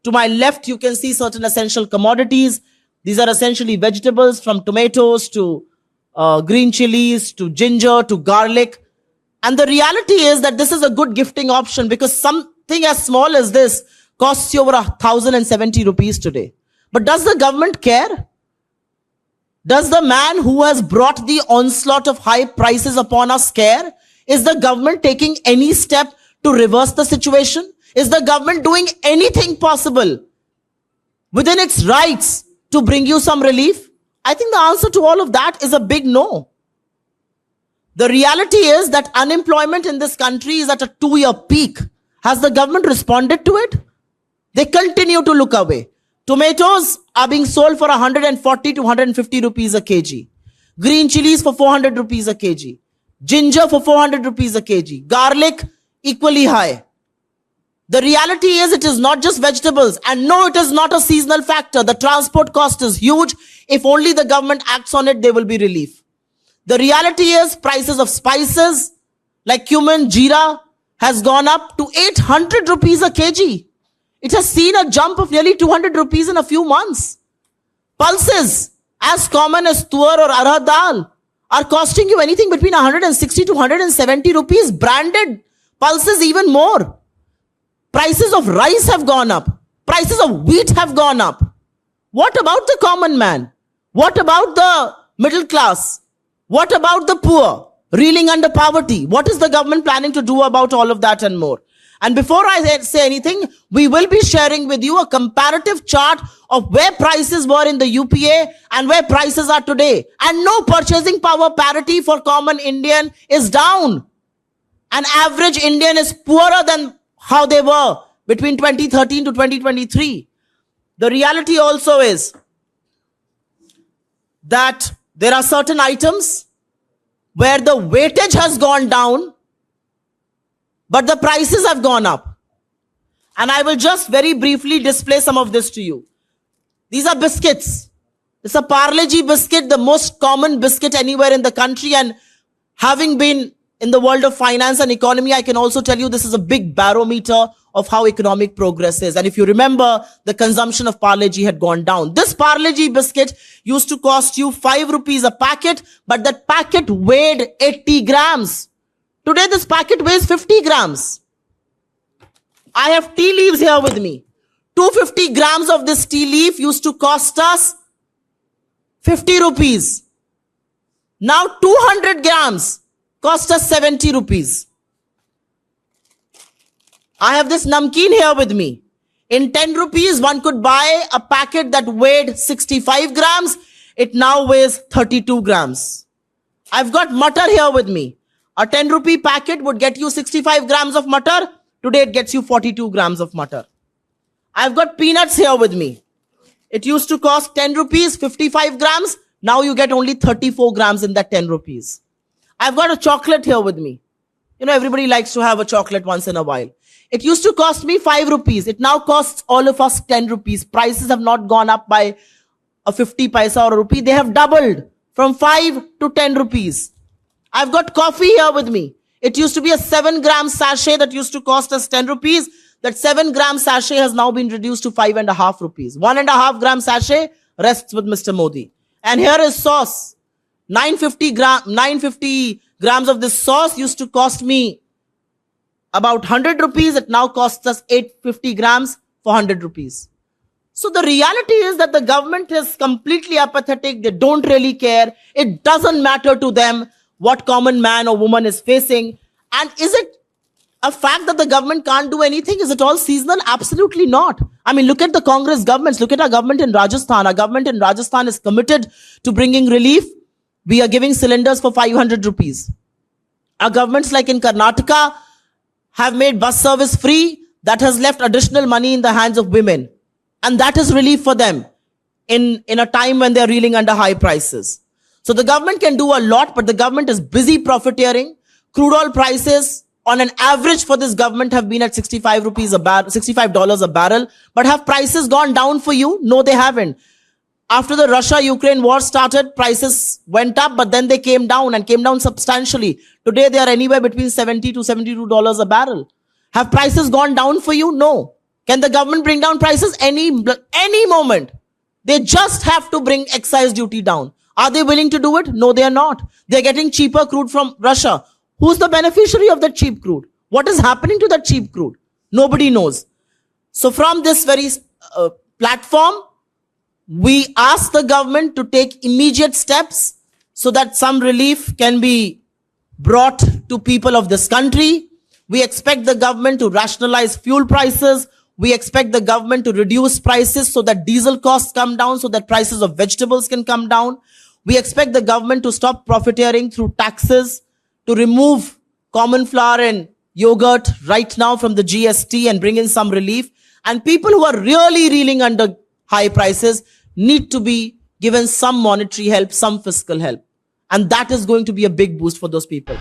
To my left, you can see certain essential commodities. These are essentially vegetables, from tomatoes to green chilies to ginger to garlic. And the reality is that this is a good gifting option, because something as small as this costs you over 1,070 rupees today. But does the government care? Does the man who has brought the onslaught of high prices upon us care? Is the government taking any step to reverse the situation? Is the government doing anything possible within its rights to bring you some relief? I think the answer to all of that is a big no. The reality is that unemployment in this country is at a 2-year peak. Has the government responded to it? They continue to look away. Tomatoes are being sold for 140 to 150 rupees a kg. Green chilies for 400 rupees a kg. Ginger for 400 rupees a kg. Garlic equally high. The reality is it is not just vegetables. And no, it is not a seasonal factor. The transport cost is huge. If only the government acts on it, there will be relief. The reality is prices of spices like cumin, jeera has gone up to 800 rupees a kg. It has seen a jump of nearly 200 rupees in a few months. Pulses, as common as tuar or arhar dal, are costing you anything between 160 to 170 rupees. Branded pulses even more. Prices of rice have gone up. Prices of wheat have gone up. What about the common man? What about the middle class? What about the poor reeling under poverty? What is the government planning to do about all of that and more? And before I say anything, we will be sharing with you a comparative chart of where prices were in the UPA and where prices are today. And no, purchasing power parity for common Indian is down. An average Indian is poorer than how they were between 2013 to 2023. The reality also is that there are certain items where the weightage has gone down, but the prices have gone up. And I will just very briefly display some of this to you. These are biscuits. It's a Parle-G biscuit, the most common biscuit anywhere in the country. And having been in the world of finance and economy, I can also tell you this is a big barometer of how economic progress is. And if you remember, the consumption of Parle-G had gone down. This Parle-G biscuit used to cost you 5 rupees a packet, but that packet weighed 80 grams. Today, this packet weighs 50 grams. I have tea leaves here with me. 250 grams of this tea leaf used to cost us 50 rupees. Now 200 grams cost us 70 rupees. I have this namkeen here with me. In 10 rupees, one could buy a packet that weighed 65 grams. It now weighs 32 grams. I've got mutter here with me. A 10 rupee packet would get you 65 grams of mutter. Today it gets you 42 grams of mutter. I've got peanuts here with me. It used to cost 10 rupees, 55 grams. Now you get only 34 grams in that 10 rupees. I've got a chocolate here with me. You know, everybody likes to have a chocolate once in a while. It used to cost me 5 rupees. It now costs all of us 10 rupees. Prices have not gone up by a 50 paisa or a rupee. They have doubled from 5 to 10 rupees. I've got coffee here with me. It used to be a 7-gram sachet that used to cost us 10 rupees. That 7-gram sachet has now been reduced to 5.5 rupees. 1.5-gram sachet rests with Mr. Modi. And here is sauce. 950 grams of this sauce used to cost me about 100 rupees. It now costs us 850 grams for 100 rupees. So the reality is that the government is completely apathetic. They don't really care. It doesn't matter to them what common man or woman is facing. And is it a fact that the government can't do anything? Is it all seasonal? Absolutely not. I mean, look at the Congress governments. Look at our government in Rajasthan. Our government in Rajasthan is committed to bringing relief. We are giving cylinders for 500 rupees. Our governments like in Karnataka have made bus service free. That has left additional money in the hands of women. And that is relief for them in a time when they're reeling under high prices. So the government can do a lot, but the government is busy profiteering. Crude oil prices on an average for this government have been at $65 a barrel. But have prices gone down for you? No, they haven't. After the Russia-Ukraine war started, prices went up, but then they came down and came down substantially. Today, they are anywhere between $70 to $72 a barrel. Have prices gone down for you? No. Can the government bring down prices any moment? They just have to bring excise duty down. Are they willing to do it? No, they are not. They're getting cheaper crude from Russia. Who's the beneficiary of that cheap crude? What is happening to that cheap crude? Nobody knows. So from this very platform, we ask the government to take immediate steps so that some relief can be brought to people of this country. We expect the government to rationalize fuel prices. We expect the government to reduce prices so that diesel costs come down, so that prices of vegetables can come down. We expect the government to stop profiteering through taxes, to remove common flour and yogurt right now from the GST and bring in some relief. And people who are really reeling under high prices need to be given some monetary help, some fiscal help. And that is going to be a big boost for those people.